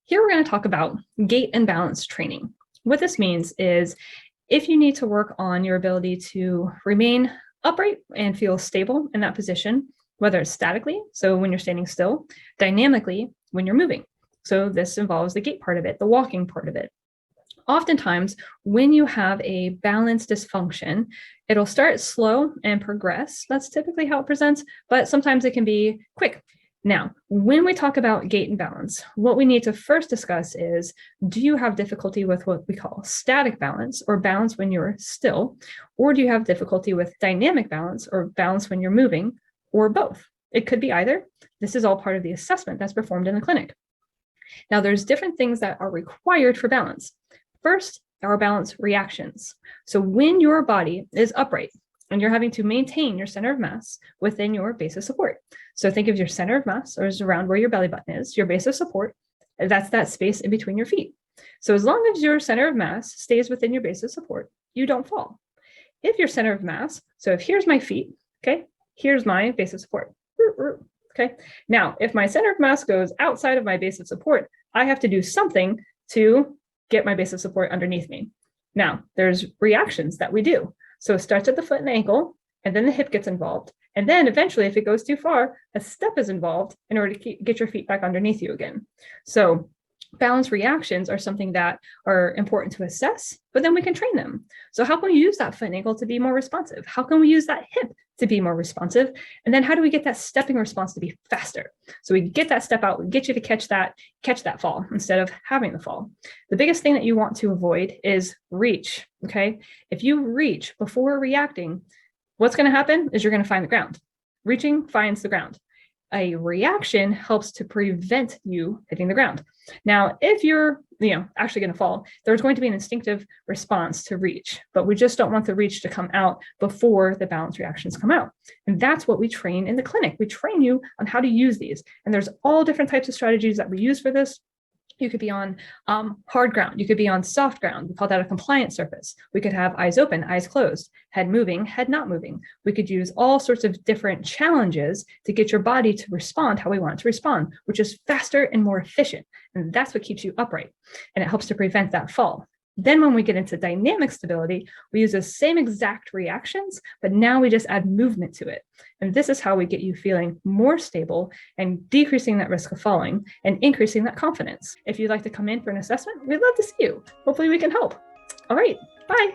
Here we're going to talk about gait and balance training. What this means is if you need to work on your ability to remain upright and feel stable in that position, whether it's statically, so when you're standing still, dynamically when you're moving. So this involves the gait part of it, the walking part of it. Oftentimes, when you have a balance dysfunction, it'll start slow and progress. That's typically how it presents, but sometimes it can be quick. Now, when we talk about gait and balance, what we need to first discuss is, do you have difficulty with what we call static balance or balance when you're still, or do you have difficulty with dynamic balance or balance when you're moving, or both? It could be either. This is all part of the assessment that's performed in the clinic. Now, there's different things that are required for balance. First, our balance reactions. So when your body is upright and you're having to maintain your center of mass within your base of support. So think of your center of mass or is around where your belly button is, your base of support, that's that space in between your feet. So as long as your center of mass stays within your base of support, you don't fall. If your center of mass, so if here's my feet, okay, here's my base of support, okay. Now, if my center of mass goes outside of my base of support, I have to do something to get my base of support underneath me. Now, there's reactions that we do. So it starts at the foot and ankle, and then the hip gets involved. And then eventually, if it goes too far, a step is involved in order to get your feet back underneath you again. So balance reactions are something that are important to assess, but then we can train them. So how can we use that foot and ankle to be more responsive? How can we use that hip to be more responsive? And then how do we get that stepping response to be faster? So we get that step out, we get you to catch that fall instead of having the fall. The biggest thing that you want to avoid is reach, okay? If you reach before reacting, what's going to happen is you're going to find the ground. Reaching finds the ground. A reaction helps to prevent you hitting the ground. Now, if you're actually going to fall, there's going to be an instinctive response to reach, but we just don't want the reach to come out before the balance reactions come out. And that's what we train in the clinic. We train you on how to use these. And there's all different types of strategies that we use for this. You could be on hard ground. You could be on soft ground. We call that a compliant surface. We could have eyes open, eyes closed, head moving, head not moving. We could use all sorts of different challenges to get your body to respond how we want it to respond, which is faster and more efficient. And that's what keeps you upright. And it helps to prevent that fall. Then when we get into dynamic stability, we use the same exact reactions, but now we just add movement to it. And this is how we get you feeling more stable and decreasing that risk of falling and increasing that confidence. If you'd like to come in for an assessment, we'd love to see you. Hopefully we can help. All right, bye.